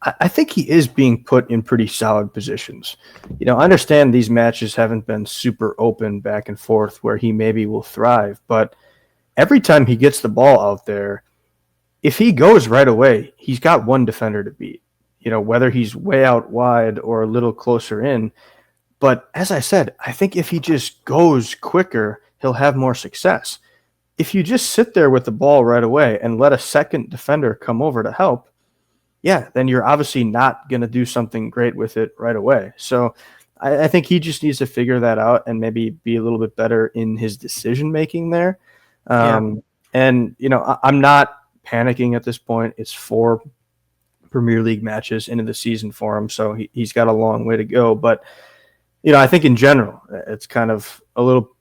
I think he is being put in pretty solid positions. I understand these matches haven't been super open back and forth where he maybe will thrive, but every time he gets the ball out there, if he goes right away, he's got one defender to beat, whether he's way out wide or a little closer in. But as I said, I think if he just goes quicker, he'll have more success. If you just sit there with the ball right away and let a second defender come over to help, yeah, then you're obviously not going to do something great with it right away. So I think he just needs to figure that out and maybe be a little bit better in his decision-making there. And, I'm not panicking at this point. It's 4 Premier League matches into the season for him, so he's got a long way to go. But, I think in general, it's kind of a little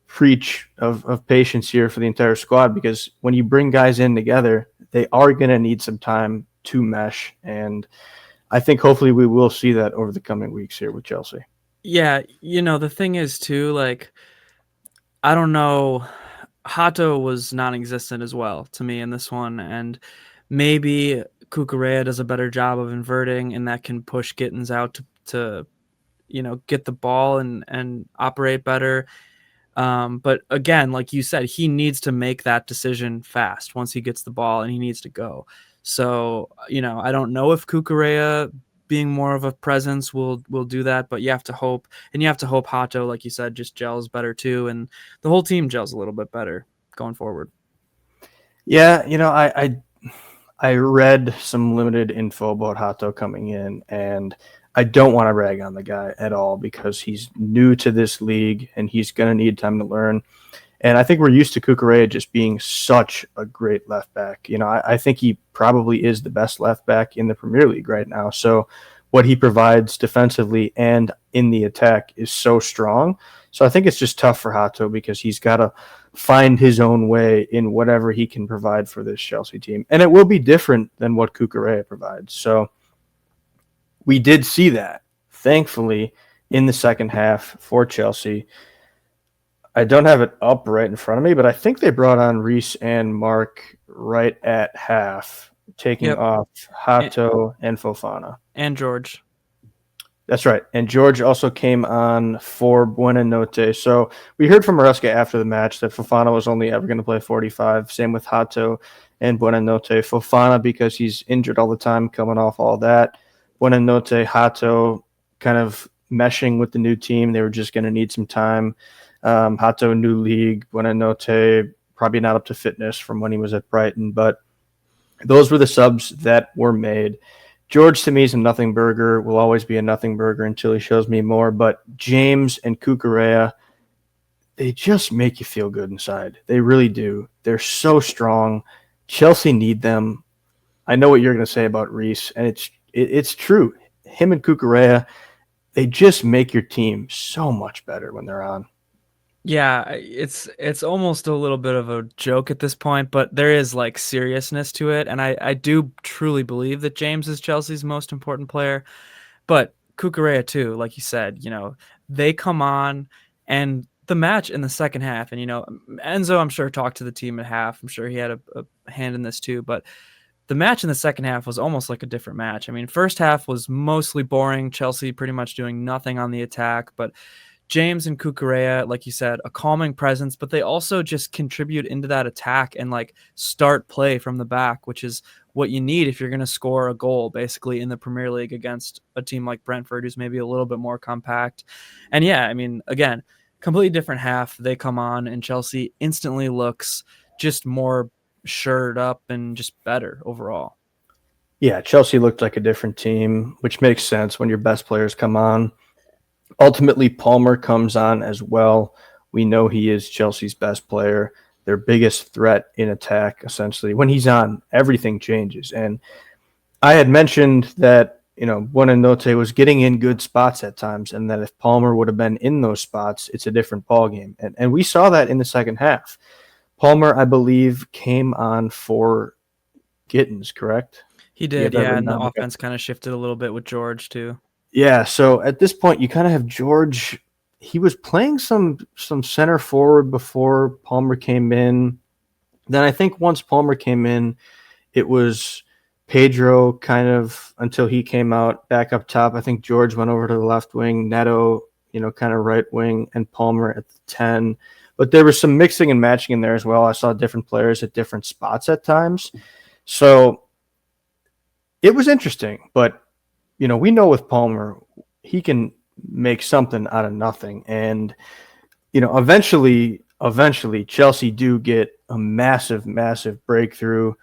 preach of patience here for the entire squad, because when you bring guys in together, they are going to need some time to mesh, and I think hopefully we will see that over the coming weeks here with Chelsea. Yeah, the thing is too, like, I don't know, Hato was non-existent as well to me in this one, and maybe Cucurella does a better job of inverting, and that can push Gittins out to get the ball and operate better. But again, like you said, he needs to make that decision fast once he gets the ball, and he needs to go. So, I don't know if Cucurella being more of a presence will do that, but you have to hope, and you have to hope Hato, like you said, just gels better too, and the whole team gels a little bit better going forward. Yeah, I read some limited info about Hato coming in, and I don't want to rag on the guy at all because he's new to this league and he's going to need time to learn. And I think we're used to Cucurella just being such a great left back. I think he probably is the best left back in the Premier League right now. So what he provides defensively and in the attack is so strong. So I think it's just tough for Hato because he's got to find his own way in whatever he can provide for this Chelsea team. And it will be different than what Cucurella provides. So we did see that, thankfully, in the second half for Chelsea. I don't have it up right in front of me, but I think they brought on Reece and Mark right at half, taking off Hato and Fofana. And George. That's right. And George also came on for Buonanotte. So we heard from Maresca after the match that Fofana was only ever going to play 45. Same with Hato and Buonanotte. Fofana, because he's injured all the time, coming off all that. Buonanotte, Hato kind of meshing with the new team. They were just going to need some time. Hato, new league. Buonanotte, probably not up to fitness from when he was at Brighton, but those were the subs that were made. George, to me, is a nothing burger, will always be a nothing burger until he shows me more. But James and Cucurella, they just make you feel good inside. They really do. They're so strong. Chelsea need them. I know what you're going to say about Reece, and it's true. Him and Cucurella, they just make your team so much better when they're on. Yeah, it's almost a little bit of a joke at this point, but there is like seriousness to it, and I do truly believe that James is Chelsea's most important player, but Cucurella too, like you said, they come on and the match in the second half, and Enzo, I'm sure, talked to the team at half. I'm sure he had a hand in this too, but the match in the second half was almost like a different match. I mean, first half was mostly boring, Chelsea pretty much doing nothing on the attack, but James and Cucurella, like you said, a calming presence, but they also just contribute into that attack and like start play from the back, which is what you need if you're going to score a goal basically in the Premier League against a team like Brentford, who's maybe a little bit more compact. And yeah, I mean, again, completely different half. They come on and Chelsea instantly looks just more shored up and just better overall. Yeah, Chelsea looked like a different team, which makes sense when your best players come on. Ultimately, Palmer comes on as well. We know he is Chelsea's best player, their biggest threat in attack, essentially. When he's on, everything changes. And I had mentioned that, Buonanotte was getting in good spots at times, and that if Palmer would have been in those spots, it's a different ballgame. And we saw that in the second half. Palmer, I believe, came on for Gittins, correct? He did, yeah, and the offense kind of shifted a little bit with George too. Yeah, so at this point, you kind of have George. He was playing some center forward before Palmer came in. Then I think once Palmer came in, it was Pedro kind of until he came out back up top. I think George went over to the left wing, Neto, kind of right wing, and Palmer at the 10. But there was some mixing and matching in there as well. I saw different players at different spots at times. So it was interesting, but we know with Palmer, he can make something out of nothing. And, eventually Chelsea do get a massive, massive breakthrough.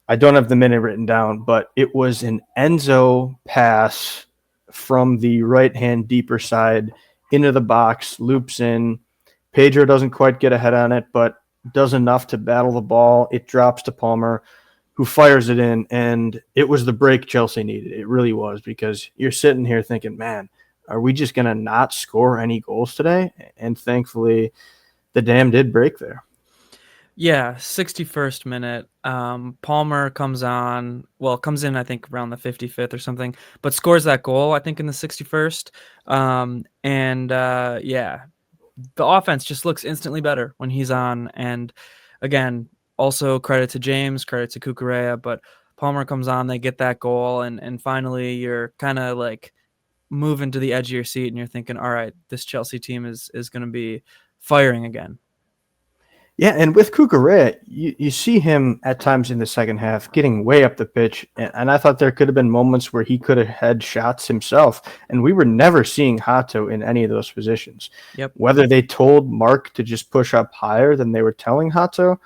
I don't have the minute written down, but it was an Enzo pass from the right-hand deeper side into the box, loops in. Pedro doesn't quite get ahead on it, but does enough to battle the ball. It drops to Palmer, who fires it in, and it was the break Chelsea needed. It really was, because you're sitting here thinking, man, are we just going to not score any goals today? And thankfully, the dam did break there. Yeah, 61st minute. Palmer comes in, I think, around the 55th or something, but scores that goal, I think, in the 61st. Yeah, the offense just looks instantly better when he's on. And again, also credit to James, credit to Cucurella, but Palmer comes on, they get that goal, and finally you're kind of like moving to the edge of your seat and you're thinking, all right, this Chelsea team is going to be firing again. Yeah, and with Cucurella, you see him at times in the second half getting way up the pitch, and I thought there could have been moments where he could have had shots himself, and we were never seeing Hato in any of those positions. Yep. Whether they told Mark to just push up higher than they were telling Hato,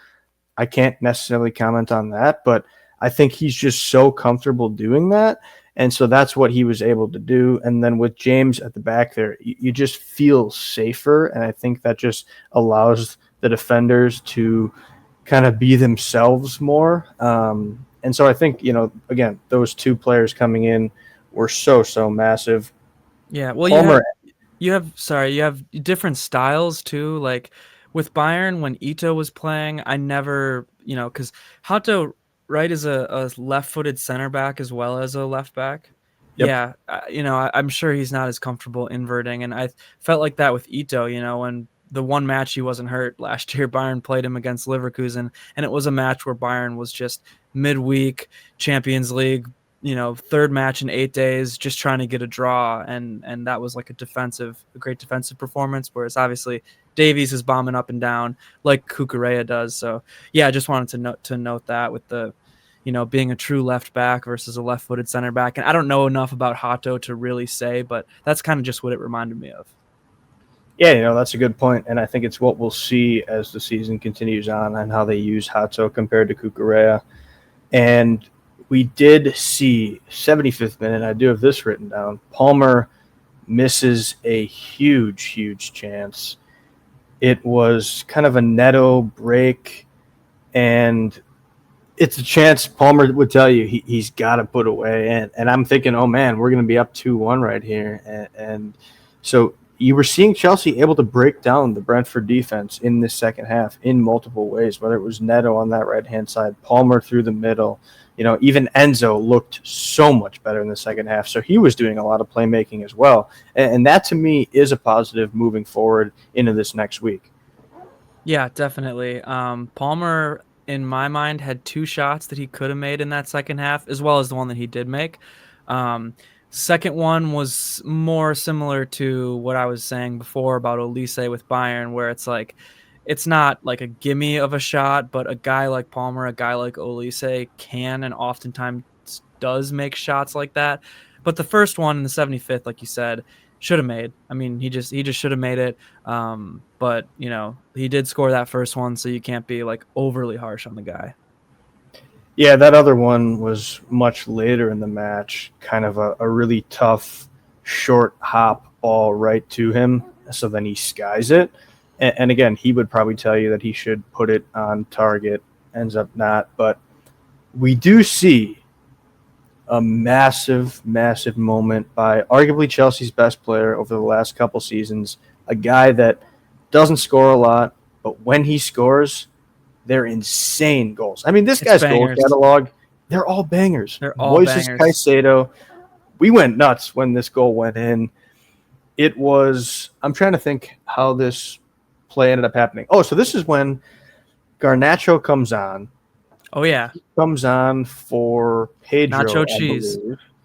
I can't necessarily comment on that, but I think he's just so comfortable doing that, and so that's what he was able to do. And then with James at the back there, you just feel safer, and I think that just allows the defenders to kind of be themselves more. And so I think, again, those two players coming in were so massive. Yeah, well, Palmer, you have different styles too. Like with Bayern, when Ito was playing, I never, because Hato, right, is a left-footed center back as well as a left back. Yep. Yeah, I'm sure he's not as comfortable inverting, and I felt like that with Ito, when the one match he wasn't hurt last year, Bayern played him against Leverkusen, and it was a match where Bayern was just midweek, Champions League, third match in 8 days, just trying to get a draw, and that was like a great defensive performance, whereas obviously Davies is bombing up and down like Cucurella does. So yeah, I just wanted to note that with the being a true left back versus a left-footed center back. And I don't know enough about Hato to really say, but that's kind of just what it reminded me of. Yeah, that's a good point, and I think it's what we'll see as the season continues on how they use Hato compared to Cucurella. And we did see 75th minute. I do have this written down. Palmer misses a huge chance. It was kind of a Neto break, and it's a chance Palmer would tell you he's got to put away. And I'm thinking, oh, man, we're going to be up 2-1 right here. And so you were seeing Chelsea able to break down the Brentford defense in this second half in multiple ways, whether it was Neto on that right-hand side, Palmer through the middle. Even Enzo looked so much better in the second half. So he was doing a lot of playmaking as well. And that, to me, is a positive moving forward into this next week. Yeah, definitely. Palmer, in my mind, had 2 shots that he could have made in that second half, as well as the one that he did make. Second one was more similar to what I was saying before about Olise with Bayern, where it's like it's not like a gimme of a shot, but a guy like Palmer, a guy like Olise can and oftentimes does make shots like that. But the first one in the 75th, like you said, should have made. I mean, he just should have made it. But he did score that first one, so you can't be like overly harsh on the guy. Yeah, that other one was much later in the match, kind of a really tough, short hop ball right to him. So then he skies it. And again, he would probably tell you that he should put it on target, ends up not. But we do see a massive moment by arguably Chelsea's best player over the last couple seasons, a guy that doesn't score a lot, but when he scores, they're insane goals. I mean, this guy's goal catalog, they're all bangers. They're all bangers. Caicedo, we went nuts when this goal went in. It was – I'm trying to think how this play ended up happening. Oh, so this is when Garnacho comes on. Oh, yeah. He comes on for Pedro, Nacho cheese.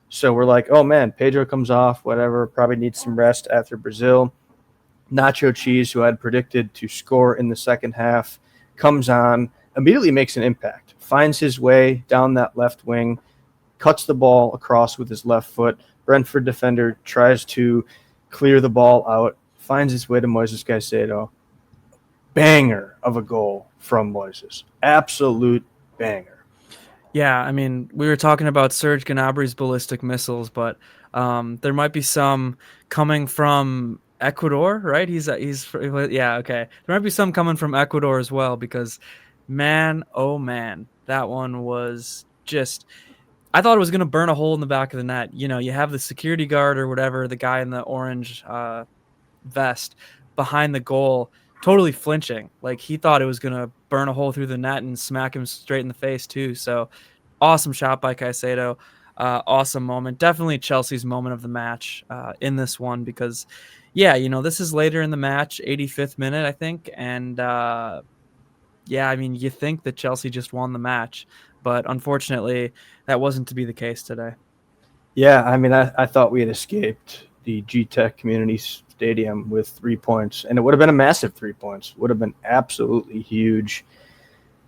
So we're like, oh, man, Pedro comes off, whatever, probably needs some rest after Brazil. Nacho Cheese, who I had predicted to score in the second half, comes on, immediately makes an impact, finds his way down that left wing, cuts the ball across with his left foot. Brentford defender tries to clear the ball out, finds his way to Moises Caicedo. Banger of a goal from Moises. Absolute banger. Yeah, I mean, we were talking about Serge Gnabry's ballistic missiles, but there might be some coming from Ecuador, right? Yeah, okay. There might be some coming from Ecuador as well, because man, oh man, that one was just, I thought it was going to burn a hole in the back of the net. You have the security guard or whatever, the guy in the orange vest behind the goal, totally flinching. Like, he thought it was going to burn a hole through the net and smack him straight in the face too. So awesome shot by Caicedo. Awesome moment. Definitely Chelsea's moment of the match in this one, because yeah, this is later in the match, 85th minute, I think. And yeah, I mean, you think that Chelsea just won the match, but unfortunately that wasn't to be the case today. Yeah, I mean, I thought we had escaped the G-Tech Community Stadium with 3 points, and it would have been a massive 3 points. Would have been absolutely huge.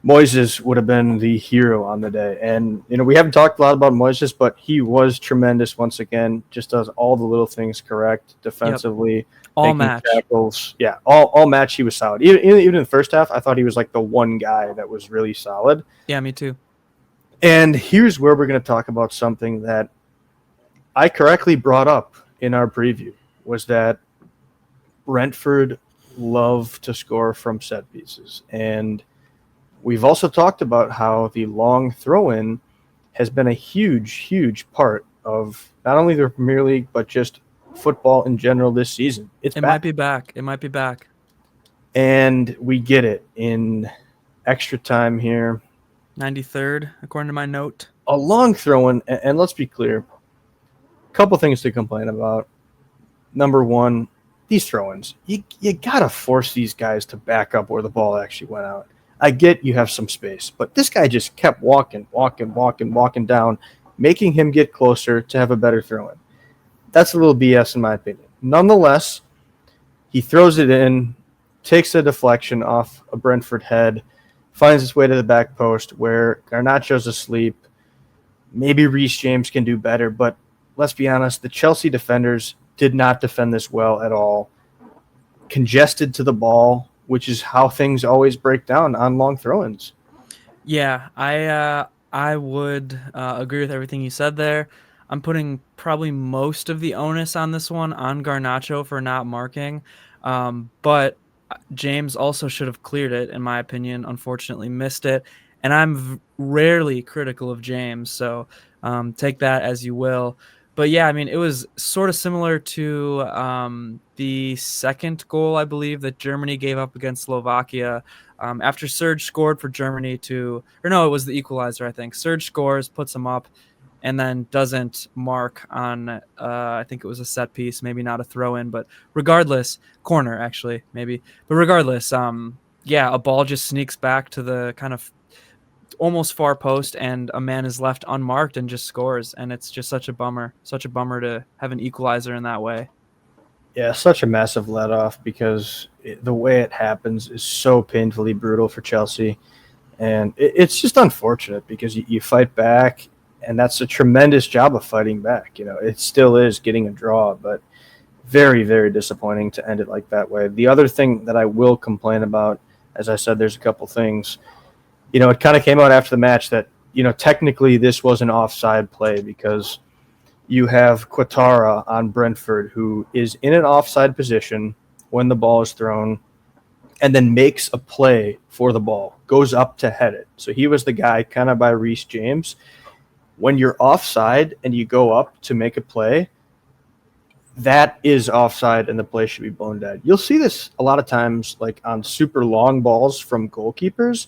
Moises would have been the hero on the day. And, we haven't talked a lot about Moises, but he was tremendous once again. Just does all the little things correct defensively. Yep. All match. Tackles. Yeah, all match he was solid. Even in the first half, I thought he was like the one guy that was really solid. Yeah, me too. And here's where we're going to talk about something that I correctly brought up in our preview, was that Brentford love to score from set pieces. And we've also talked about how the long throw-in has been a huge part of not only the Premier League, but just football in general this season. It might be back. It might be back. And we get it in extra time here. 93rd, according to my note. A long throw-in, and let's be clear, a couple things to complain about. Number one, these throw-ins. You got to force these guys to back up where the ball actually went out. I get you have some space, but this guy just kept walking down, making him get closer to have a better throw-in. That's a little BS in my opinion. Nonetheless, he throws it in, takes a deflection off a Brentford head, finds its way to the back post where Garnacho's asleep. Maybe Reece James can do better, but let's be honest, the Chelsea defenders did not defend this well at all. Congested to the ball, which is how things always break down on long throw-ins. Yeah, I would agree with everything you said there. I'm putting probably most of the onus on this one on Garnacho for not marking, but James also should have cleared it, in my opinion. Unfortunately, missed it, and I'm rarely critical of James, so take that as you will. But yeah, I mean, it was sort of similar to the second goal, I believe, that Germany gave up against Slovakia. After Serge scored for Germany or no, it was the equalizer, I think. Serge scores, puts him up, and then doesn't mark on, I think it was a set piece, maybe not a throw in, but regardless, corner actually, maybe. But regardless, yeah, a ball just sneaks back to the kind of almost far post, and a man is left unmarked and just scores. And it's just such a bummer to have an equalizer in that way. Yeah, such a massive let off because the way it happens is so painfully brutal for Chelsea. And it's just unfortunate because you fight back, and that's a tremendous job of fighting back. It still is getting a draw, but very, very disappointing to end it like that way. The other thing that I will complain about, as I said, there's a couple things. It kind of came out after the match that, technically this was an offside play because you have Quatara on Brentford, who is in an offside position when the ball is thrown and then makes a play for the ball, goes up to head it. So he was the guy kind of by Reece James. When you're offside and you go up to make a play, that is offside and the play should be blown dead. You'll see this a lot of times like on super long balls from goalkeepers.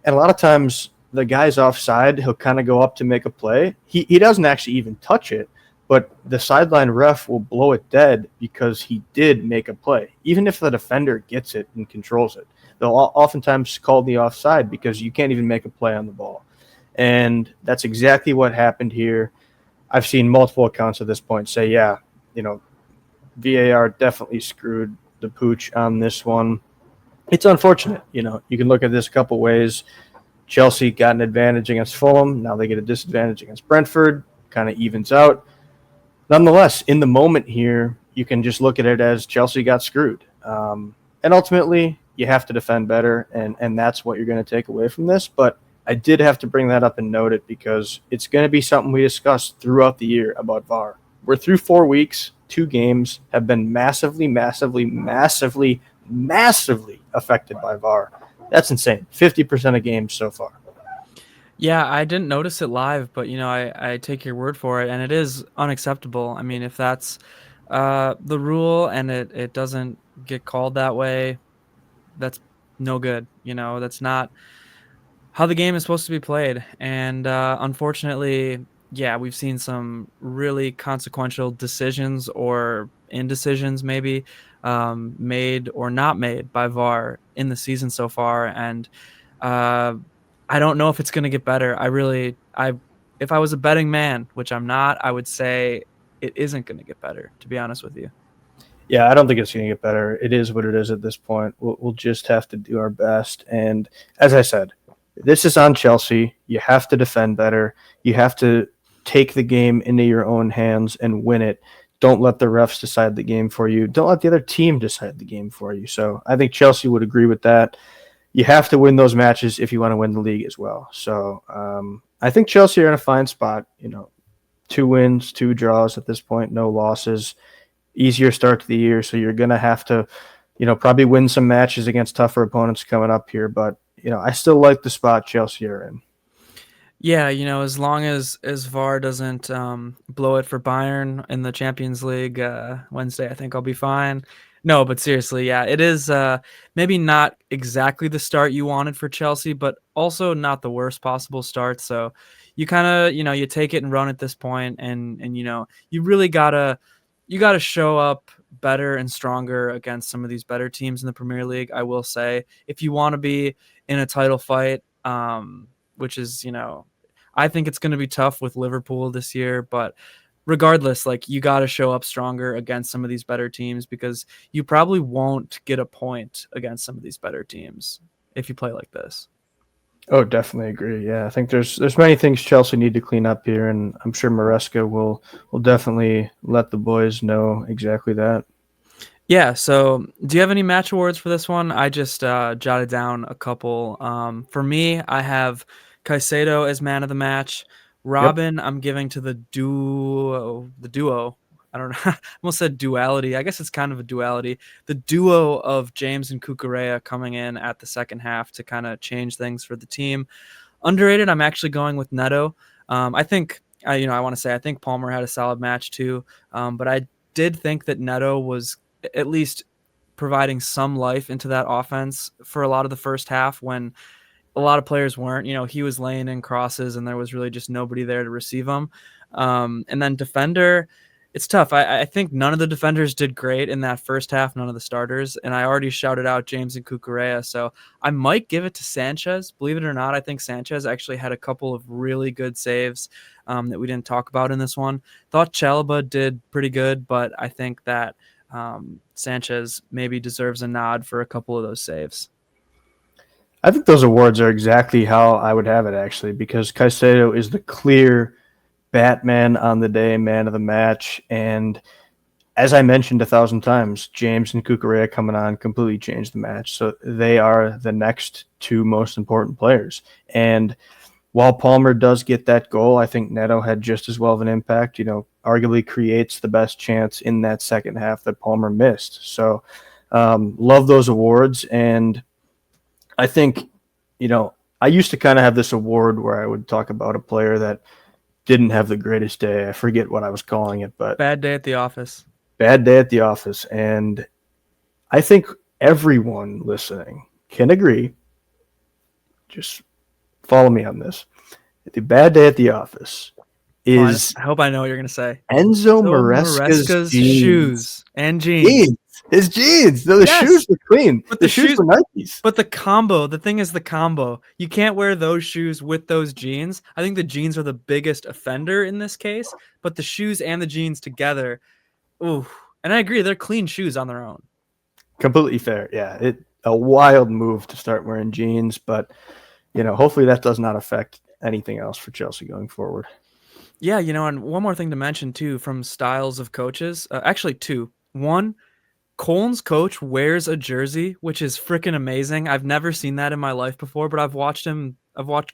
And a lot of times the guy's offside, he'll kind of go up to make a play. He doesn't actually even touch it, but the sideline ref will blow it dead because he did make a play. Even if the defender gets it and controls it, they'll oftentimes call the offside because you can't even make a play on the ball. And that's exactly what happened here. I've seen multiple accounts at this point say, yeah, VAR definitely screwed the pooch on this one. It's unfortunate. You can look at this a couple ways. Chelsea got an advantage against Fulham. Now they get a disadvantage against Brentford. Kind of evens out. Nonetheless, in the moment here, you can just look at it as Chelsea got screwed. And ultimately, you have to defend better, and that's what you're going to take away from this. But I did have to bring that up and note it because it's going to be something we discuss throughout the year about VAR. We're through 4 weeks. 2 games have been massively affected by VAR. That's insane. 50% of games so far. Yeah, I didn't notice it live, but I take your word for it, and it is unacceptable. I mean, if that's the rule and it doesn't get called that way, that's no good. That's not how the game is supposed to be played. And unfortunately, yeah, we've seen some really consequential decisions or indecisions maybe made or not made by VAR in the season so far. And I don't know if it's going to get better. If I was a betting man, which I'm not, I would say it isn't going to get better, to be honest with you. Yeah, I don't think it's going to get better. It is what it is at this point. We'll just have to do our best. And as I said, this is on Chelsea. You have to defend better. You have to take the game into your own hands and win it. Don't let the refs decide the game for you. Don't let the other team decide the game for you. So I think Chelsea would agree with that. You have to win those matches if you want to win the league as well. So I think Chelsea are in a fine spot. 2 wins, 2 draws at this point, no losses. Easier start to the year, so you're going to have to, probably win some matches against tougher opponents coming up here. But, I still like the spot Chelsea are in. Yeah, as long as VAR doesn't blow it for Bayern in the Champions League Wednesday, I think I'll be fine. No, but seriously, yeah, it is maybe not exactly the start you wanted for Chelsea, but also not the worst possible start. So you kind of, you take it and run at this point, and you really gotta show up better and stronger against some of these better teams in the Premier League. I will say, if you want to be in a title fight, which is, I think it's going to be tough with Liverpool this year, but regardless, like, you got to show up stronger against some of these better teams because you probably won't get a point against some of these better teams if you play like this. Oh, definitely agree. Yeah, I think there's many things Chelsea need to clean up here, and I'm sure Maresca will definitely let the boys know exactly that. Yeah, so do you have any match awards for this one? I just jotted down a couple. For me, I have Caicedo as man of the match. Yep. Robin, I'm giving to the duo. The duo. I don't know. I almost said duality. I guess it's kind of a duality. The duo of James and Cucurella coming in at the second half to kind of change things for the team. Underrated, I'm actually going with Neto. I think I want to say I think Palmer had a solid match too, but I did think that Neto was at least providing some life into that offense for a lot of the first half when a lot of players weren't. He was laying in crosses and there was really just nobody there to receive them. And then defender, it's tough. I think none of the defenders did great in that first half, none of the starters. And I already shouted out James and Cucurella. So I might give it to Sanchez. Believe it or not, I think Sanchez actually had a couple of really good saves that we didn't talk about in this one. Thought Chalobah did pretty good, but I think that Sanchez maybe deserves a nod for a couple of those saves. I think those awards are exactly how I would have it, actually, because Caicedo is the clear Batman on the day, man of the match. And as I mentioned 1,000 times, James and Cucurella coming on completely changed the match. So they are the next two most important players. And while Palmer does get that goal, I think Neto had just as well of an impact, arguably creates the best chance in that second half that Palmer missed. So love those awards. And I think, I used to kind of have this award where I would talk about a player that didn't have the greatest day. I forget what I was calling it, but Bad day at the office. bad day at the office. And I think everyone listening can agree. Just follow me on this. The bad day at the office is I hope I know what you're going to say. Enzo So Maresca's Maresca's jeans. shoes and jeans. His jeans. The Yes, shoes were clean. but The shoes were Nikes. but the combo, the thing is the combo. You can't wear those shoes with those jeans. I think the jeans are the biggest offender in this case, but the shoes and the jeans together, ooh. And I agree, they're clean shoes on their own. Completely fair. Yeah, a wild move to start wearing jeans, but hopefully that does not affect anything else for Chelsea going forward. Yeah, and one more thing to mention too from styles of coaches. Actually, two. One, Coln's coach wears a jersey, which is freaking amazing. I've never seen that in my life before, but I've watched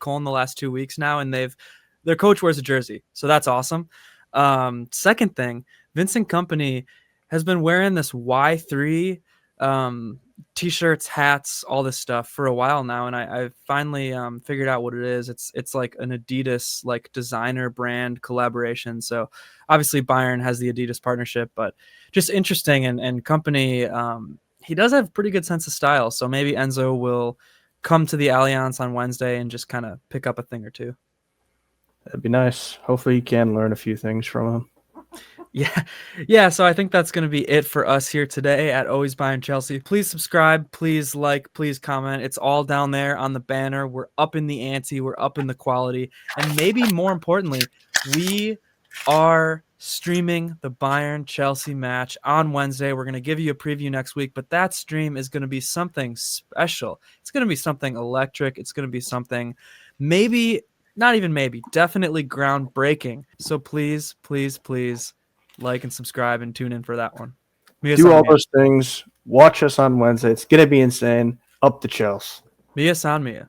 Coln the last 2 weeks now, and their coach wears a jersey, so that's awesome. Second thing, Vincent Kompany has been wearing this Y3 t-shirts, hats, all this stuff for a while now, and I finally figured out what it is. It's like an Adidas like designer brand collaboration. So obviously Bayern has the Adidas partnership, but just interesting and Kompany. He does have pretty good sense of style, so maybe Enzo will come to the Allianz on Wednesday and just kind of pick up a thing or two. That'd be nice. Hopefully you can learn a few things from him. Yeah. So I think that's going to be it for us here today at Always Bayern Chelsea. Please subscribe, please like, please comment. It's all down there on the banner. We're up in the ante, we're up in the quality, and maybe more importantly, we are streaming the Bayern Chelsea match on Wednesday. We're going to give you a preview next week, but that stream is going to be something special. It's going to be something electric. It's going to be something maybe, not even maybe, definitely groundbreaking. So please, please, please like and subscribe and tune in for that one. Do all those things. Watch us on Wednesday. It's going to be insane. Up the Chelsea. Mia San Mia.